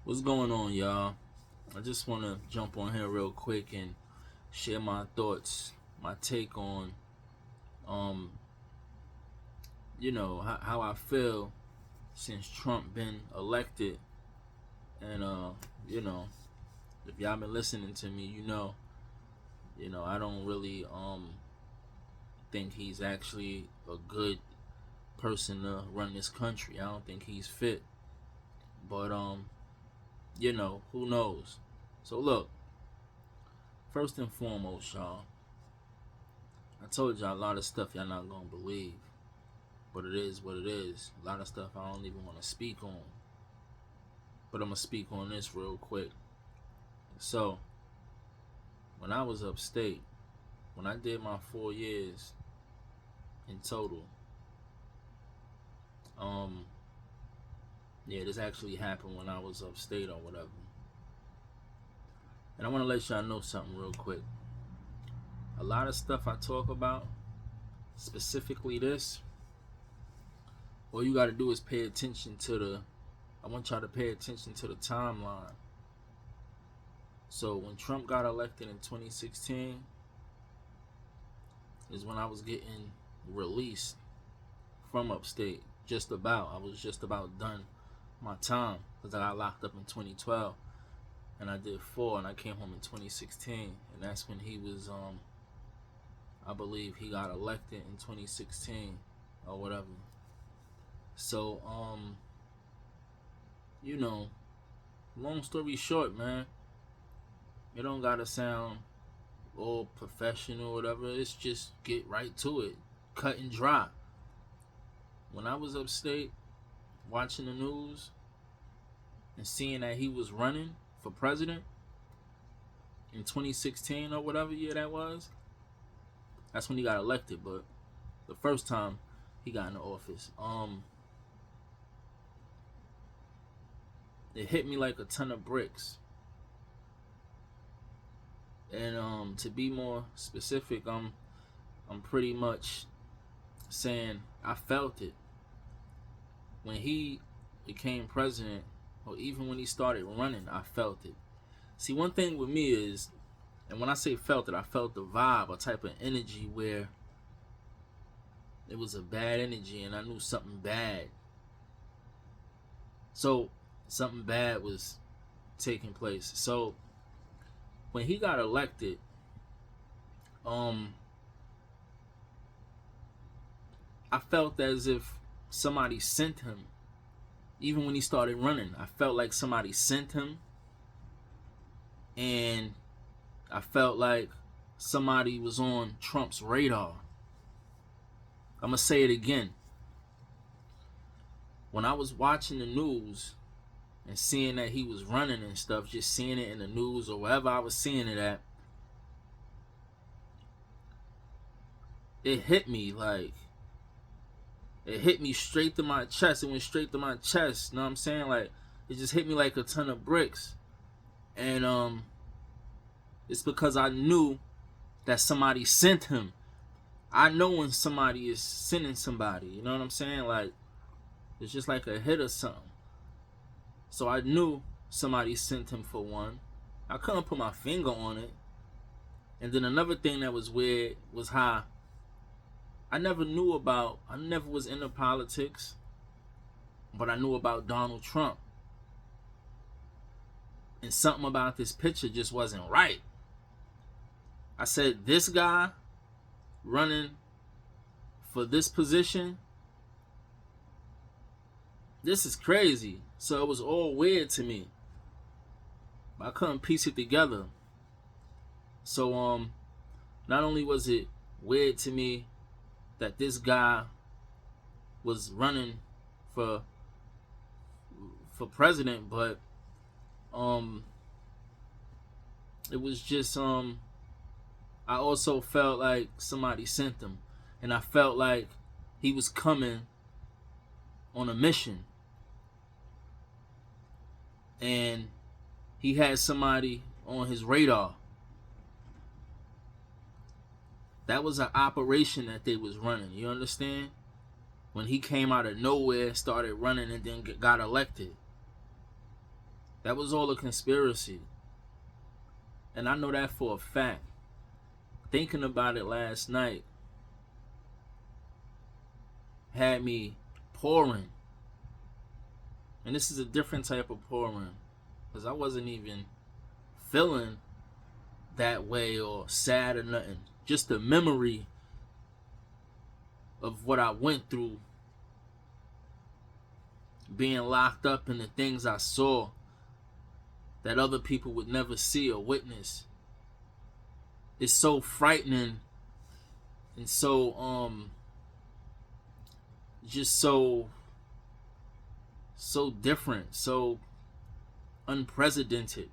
What's going on, y'all? I just want to jump on here real quick and share my thoughts, my take on, um, how I feel since Trump been elected. And you know, if y'all been listening to me, I don't really think he's actually a good person to run this country. I don't think he's fit. But who knows? So look, first and foremost, y'all, I told y'all a lot of stuff y'all not gonna believe, but it is what it is. A lot of stuff I don't even want to speak on, but I'm gonna speak on this real quick. So, when I was upstate, when I did my 4 years in total, this actually happened when I was upstate or whatever. And I want to let y'all know something real quick. A lot of stuff I talk about, specifically this, all you got to do is pay attention to I want y'all to pay attention to the timeline. So when Trump got elected in 2016 is when I was getting released from upstate. I was just about done my time because I got locked up in 2012 and I did 4 and I came home in 2016, and that's when he was I believe he got elected in 2016 or whatever. So long story short, man, it don't gotta sound all professional or whatever. It's just get right to it, cut and dry. When I was upstate watching the news and seeing that he was running for president in 2016 or whatever year that was, that's when he got elected. But the first time he got into office, it hit me like a ton of bricks. And to be more specific, I'm pretty much saying I felt it when he became president, or even when he started running. I felt it. See, one thing with me is, and when I say felt it, I felt the vibe, a type of energy where it was a bad energy, and I knew something bad. So something bad was taking place. So when he got elected, I felt as if somebody sent him. Even when he started running, I felt like somebody sent him, and I felt like somebody was on Trump's radar. I'm gonna say it again. When I was watching the news and seeing that he was running and stuff, just seeing it in the news or wherever I was seeing it at, it hit me straight to my chest. It went straight to my chest. You know what I'm saying? Like, it just hit me like a ton of bricks. And it's because I knew that somebody sent him. I know when somebody is sending somebody. You know what I'm saying? Like, it's just like a hit or something. So I knew somebody sent him for one. I couldn't put my finger on it. And then another thing that was weird was how I never was into politics, but I knew about Donald Trump. And something about this picture just wasn't right. I said, this guy running for this position, this is crazy. So it was all weird to me. I couldn't piece it together. So not only was it weird to me that this guy was running for president, but it was just I also felt like somebody sent him, and I felt like he was coming on a mission, and he had somebody on his radar. That was an operation that they was running. You understand? When he came out of nowhere, started running, and then got elected. That was all a conspiracy. And I know that for a fact. Thinking about it last night had me pouring. And this is a different type of pouring. Because I wasn't even feeling that way or sad or nothing. Just the memory of what I went through being locked up and the things I saw that other people would never see or witness. It's so frightening and so just so different, so unprecedented.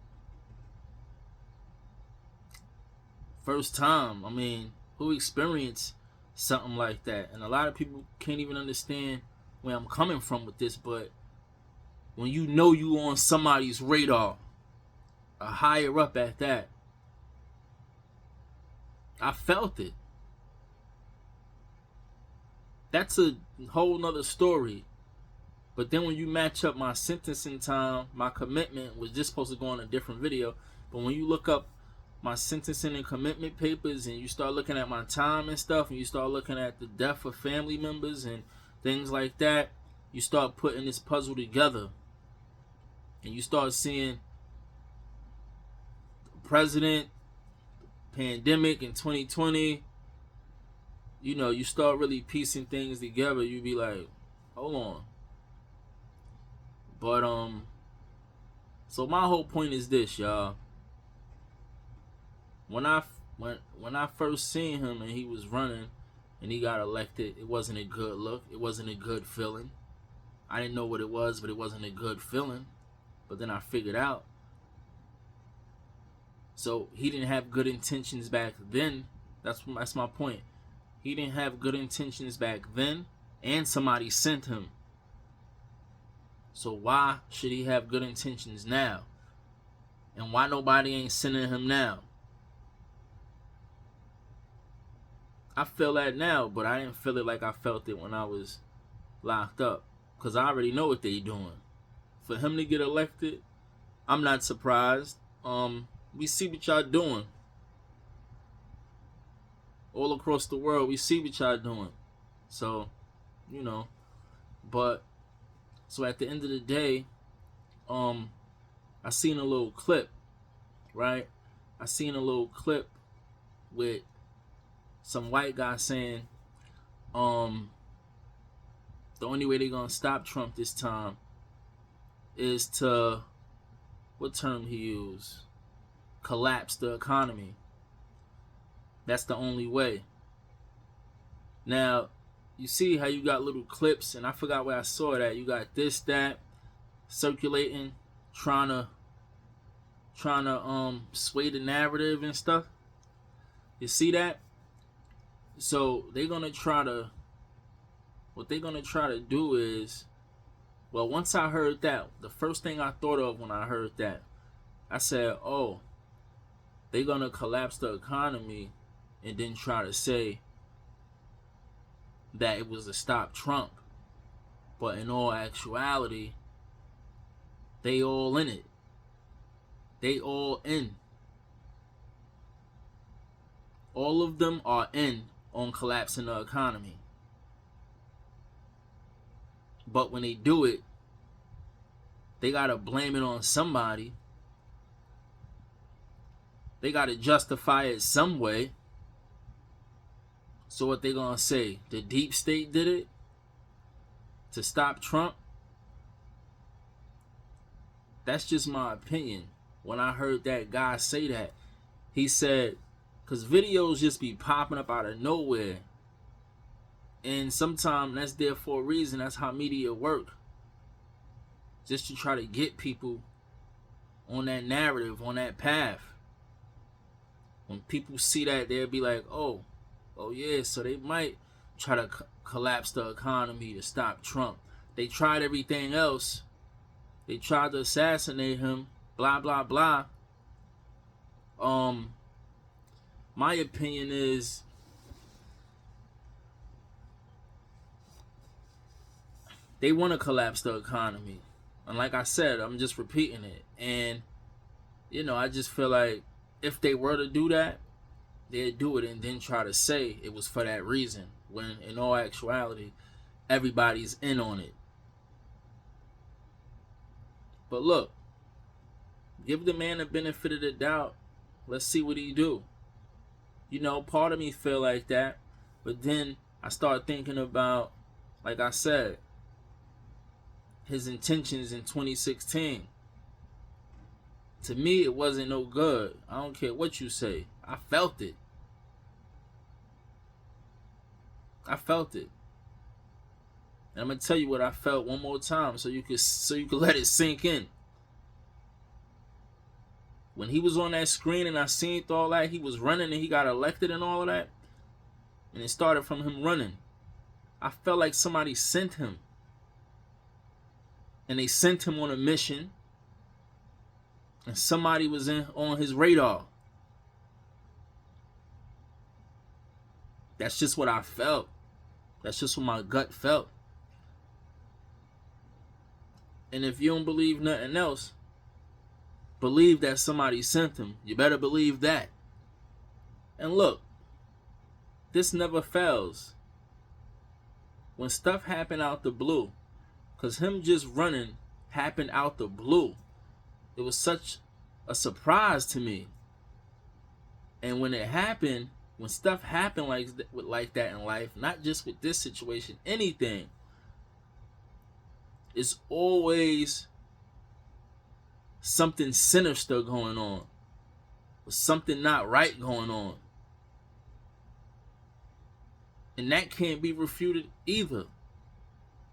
First time, I mean, who experienced something like that? And a lot of people can't even understand where I'm coming from with this, but when you know you on somebody's radar, a higher up at that, I felt it. That's a whole nother story. But then when you match up my sentencing time, my commitment was just supposed to go on a different video. But when you look up my sentencing and commitment papers and you start looking at my time and stuff, and you start looking at the death of family members and things like that, you start putting this puzzle together. And you start seeing the president, pandemic in 2020, you know, you start really piecing things together. You be like, hold on. But so my whole point is this, y'all. When I first seen him and he was running and he got elected, it wasn't a good look. It wasn't a good feeling. I didn't know what it was, but it wasn't a good feeling. But then I figured out. So he didn't have good intentions back then. That's my point. He didn't have good intentions back then, and somebody sent him. So why should he have good intentions now? And why nobody ain't sending him now? I feel that now, but I didn't feel it like I felt it when I was locked up. Because I already know what they doing. For him to get elected, I'm not surprised. We see what y'all doing. All across the world, we see what y'all doing. So, you know. But, so at the end of the day, I seen a little clip, right? I seen a little clip with some white guy saying, the only way they're gonna stop Trump this time is to, what term he used? Collapse the economy. That's the only way. Now, you see how you got little clips, and I forgot where I saw it at. You got this, that, circulating, trying to sway the narrative and stuff. You see that? So they're gonna try to. What they're gonna try to do is, well, once I heard that, the first thing I thought of when I heard that, I said, oh, they're gonna collapse the economy and then try to say that it was to stop Trump. But in all actuality, they all in it. They all in. All of them are in on collapsing the economy. But when they do it, they gotta blame it on somebody. They gotta justify it some way. So what they gonna say? The deep state did it to stop Trump? That's just my opinion. When I heard that guy say that, he said, because videos just be popping up out of nowhere. And sometimes that's there for a reason. That's how media work. Just to try to get people on that narrative, on that path. When people see that, they'll be like, oh yeah, so they might try to collapse the economy to stop Trump. They tried everything else. They tried to assassinate him, blah, blah, blah. My opinion is, they want to collapse the economy. And like I said, I'm just repeating it. And, I just feel like if they were to do that, they'd do it and then try to say it was for that reason, when in all actuality, everybody's in on it. But look, give the man the benefit of the doubt. Let's see what he do. Part of me feel like that, but then I start thinking about, like I said, his intentions in 2016. To me, it wasn't no good. I don't care what you say. I felt it. And I'm gonna tell you what I felt one more time, so you could let it sink in. When he was on that screen and I seen all that, he was running and he got elected and all of that, and it started from him running, I felt like somebody sent him. And they sent him on a mission, and somebody was on his radar. That's just what I felt. That's just what my gut felt. And if you don't believe nothing else, believe that somebody sent him. You better believe that. And look, this never fails. When stuff happen out the blue, because him just running happened out the blue. It was such a surprise to me. And when it happened, when stuff happened like that in life, not just with this situation, anything, it's always something sinister going on, or something not right going on. And that can't be refuted either.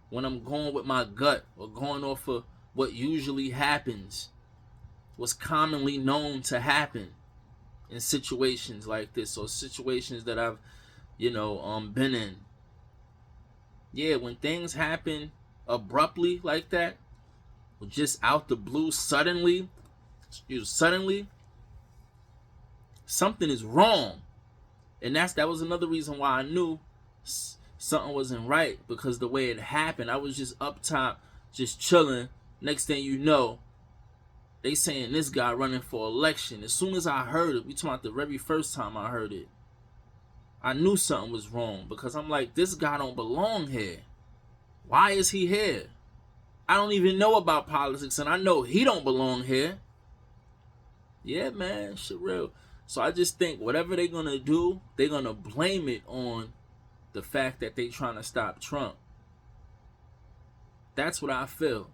When I'm going with my gut or going off of what usually happens, what's commonly known to happen in situations like this, or situations that I've, been in. Yeah, when things happen abruptly like that, or just out the blue, suddenly, something is wrong. And that was another reason why I knew something wasn't right, because the way it happened, I was just up top, just chilling. Next thing you know, they saying this guy running for election. As soon as I heard it, we talking about the very first time I heard it, I knew something was wrong, because I'm like, this guy don't belong here. Why is he here? I don't even know about politics, and I know he don't belong here. Yeah, man, shit real. So I just think whatever they're gonna do, they're gonna blame it on the fact that they trying to stop Trump. That's what I feel.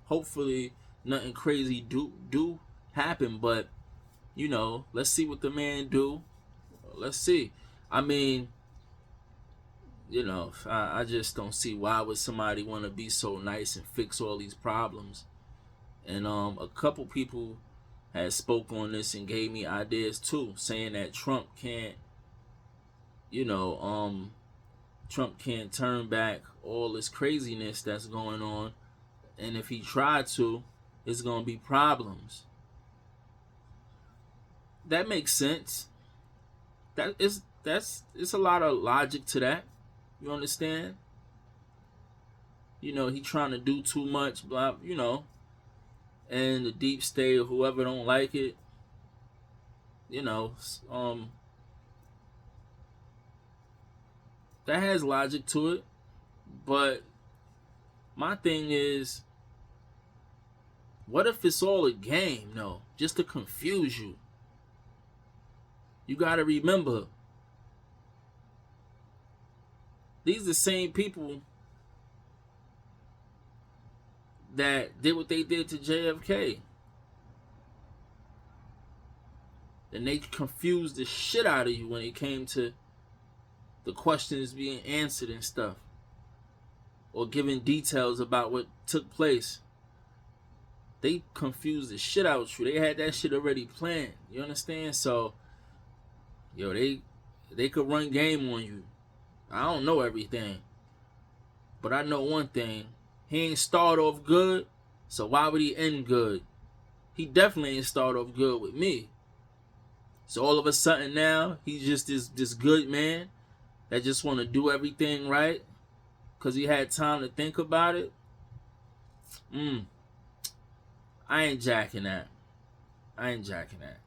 Hopefully nothing crazy do happen, but let's see what the man do. Let's see. I mean, I just don't see why would somebody want to be so nice and fix all these problems. And a couple people had spoke on this and gave me ideas too, saying that Trump can't turn back all this craziness that's going on, and if he tried to, it's gonna be problems. That makes sense. It's a lot of logic to that. You understand? He trying to do too much, blah, and the deep state or whoever don't like it, that has logic to it. But my thing is, what if it's all a game, though, just to confuse you? You got to remember, these are the same people that did what they did to JFK. And they confused the shit out of you when it came to the questions being answered and stuff, or giving details about what took place. They confused the shit out of you. They had that shit already planned. You understand? So, they could run game on you. I don't know everything, but I know one thing. He ain't start off good, so why would he end good? He definitely ain't start off good with me. So all of a sudden now, he's just this good man that just want to do everything right because he had time to think about it. I ain't jacking that. I ain't jacking that.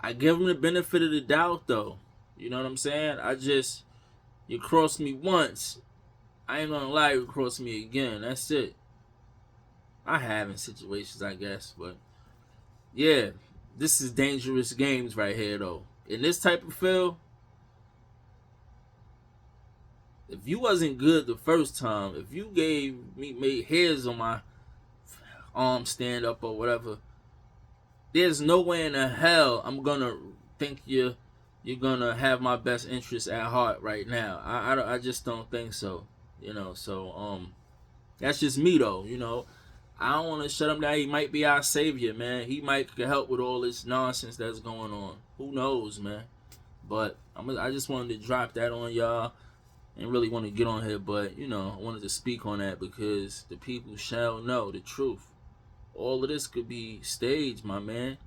I give him the benefit of the doubt, though. You know what I'm saying? You crossed me once. I ain't gonna lie, you cross me again. That's it. I have in situations, I guess, but yeah, this is dangerous games right here, though. In this type of field, if you wasn't good the first time, if you made hairs on my arm stand up or whatever, there's no way in the hell I'm gonna think you're gonna have my best interest at heart right now. I just don't think so. So that's just me though. I don't want to shut him down. He might be our savior, man. He might help with all this nonsense that's going on. Who knows, man? But I just wanted to drop that on y'all and really want to get on here. But, I wanted to speak on that because the people shall know the truth. All of this could be staged, my man.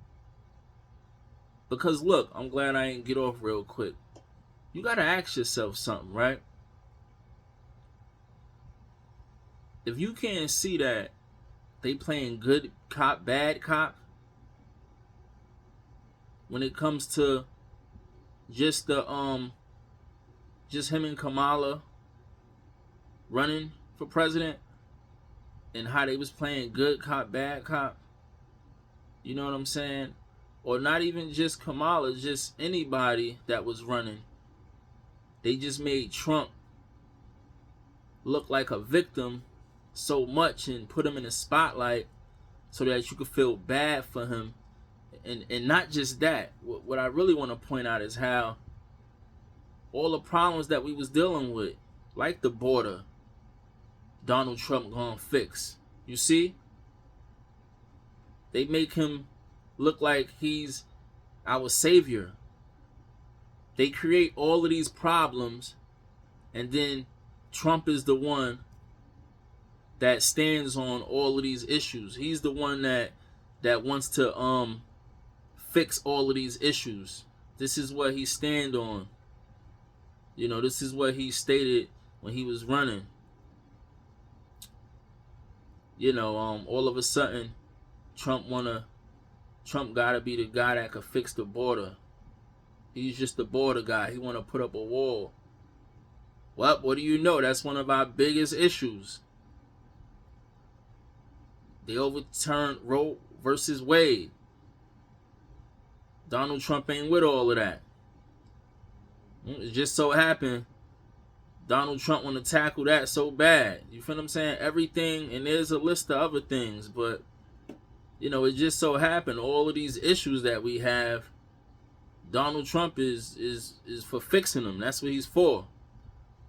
Because, look, I'm glad I ain't get off real quick. You got to ask yourself something, right? If you can't see that they playing good cop, bad cop, when it comes to just him and Kamala running for president and how they was playing good cop, bad cop, you know what I'm saying? Or not even just Kamala, just anybody that was running. They just made Trump look like a victim so much and put him in the spotlight so that you could feel bad for him. And not just that. What I really want to point out is how all the problems that we was dealing with, like the border, Donald Trump gonna fix. You see? They make him look like he's our savior. They create all of these problems, and then Trump is the one that stands on all of these issues. He's the one that wants to fix all of these issues. This is what he stand on. This is what he stated when he was running. All of a sudden, Trump gotta be the guy that could fix the border. He's just the border guy. He wanna put up a wall. Well, what do you know? That's one of our biggest issues. They overturned Roe versus Wade. Donald Trump ain't with all of that. It just so happened Donald Trump want to tackle that so bad. You feel what I'm saying? Everything, and there's a list of other things, but it just so happened all of these issues that we have, Donald Trump is for fixing them. That's what he's for.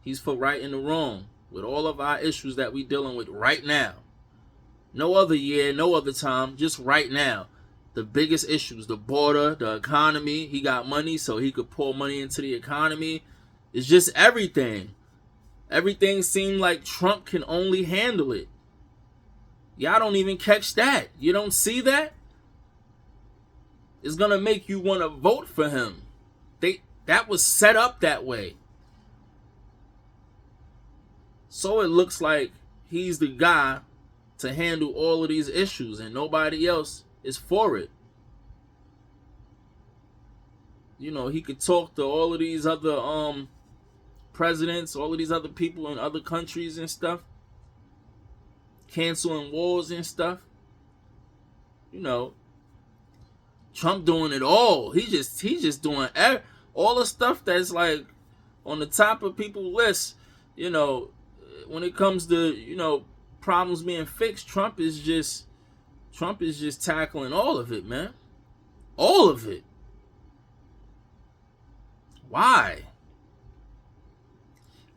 He's for righting the wrong with all of our issues that we dealing with right now. No other year, no other time, just right now. The biggest issues, the border, the economy. He got money, so he could pour money into the economy. It's just everything. Everything seemed like Trump can only handle it. Y'all don't even catch that. You don't see that? It's going to make you want to vote for him. That was set up that way. So it looks like he's the guy to handle all of these issues and nobody else is for it. He could talk to all of these other presidents, all of these other people in other countries and stuff, canceling wars and stuff. Trump doing it all. He's just doing all the stuff that's like on the top of people's lists. When it comes to problems being fixed, Trump is just tackling all of it, man. All of it. Why?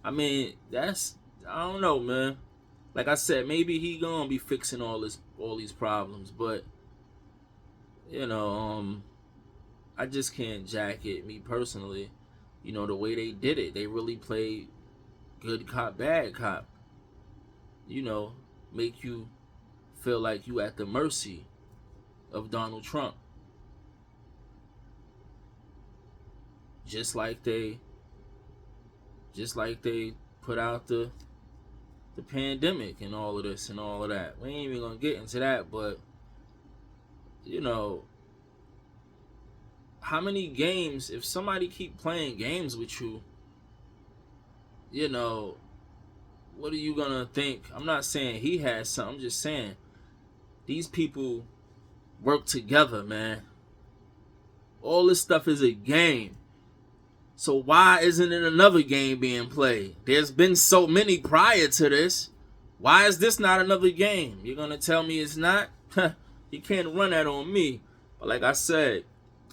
I mean, I don't know, man. Like I said, maybe he gonna be fixing all these problems, but I just can't jack it, me personally. The way they did it, they really played good cop, bad cop. Make you feel like you at the mercy of Donald Trump. Just like they put out the the pandemic and all of this and all of that. We ain't even gonna get into that, but you know, how many games, if somebody keep playing games with you, you know, what are you gonna think? I'm not saying he has something, I'm just saying these people work together, man. All this stuff is a game. So why isn't it another game being played? There's been so many prior to this. Why is this not another game? You're gonna tell me it's not? You can't run that on me. But like I said,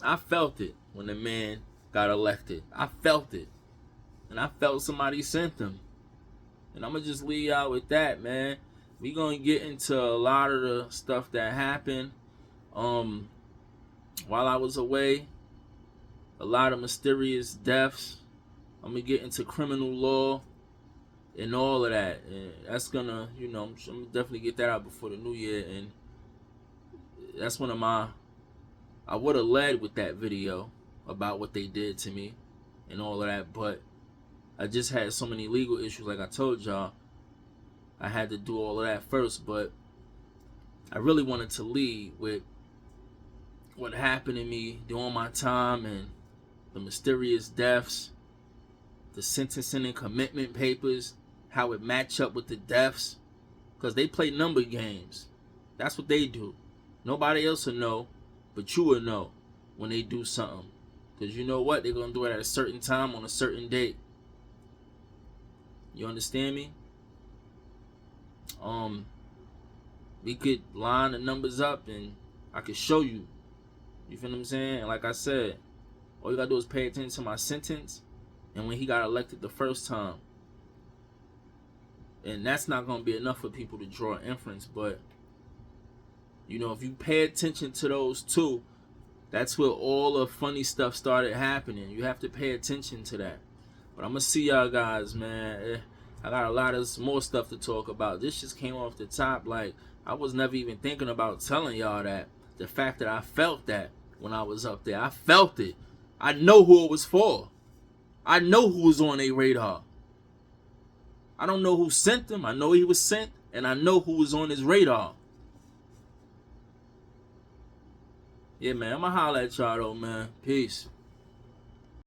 I felt it when the man got elected. I felt it. And I felt somebody sent them. And I'm gonna just leave out with that, man. We gonna get into a lot of the stuff that happened while I was away. A lot of mysterious deaths. I'm gonna get into criminal law and all of that. And that's gonna, I'm gonna definitely get that out before the new year. And that's one of my, I would have led with that video about what they did to me and all of that, but I just had so many legal issues, like I told y'all. I had to do all of that first, but I really wanted to lead with what happened to me during my time and the mysterious deaths, the sentencing and commitment papers, how it match up with the deaths, because they play number games. That's what they do. Nobody else will know, but you will know when they do something, because you know what? They're going to do it at a certain time on a certain date. You understand me? We could line the numbers up and I could show you. You feel what I'm saying? And like I said, all you gotta do is pay attention to my sentence and when he got elected the first time. And that's not gonna be enough for people to draw inference, but if you pay attention to those two, that's where all the funny stuff started happening. You have to pay attention to that. But I'm gonna see y'all guys, man. I got a lot of more stuff to talk about. This just came off the top. Like, I was never even thinking about telling y'all that. The fact that I felt that when I was up there. I felt it. I know who it was for. I know who was on their radar. I don't know who sent them. I know he was sent. And I know who was on his radar. Yeah, man. I'ma holler at y'all, though, man. Peace.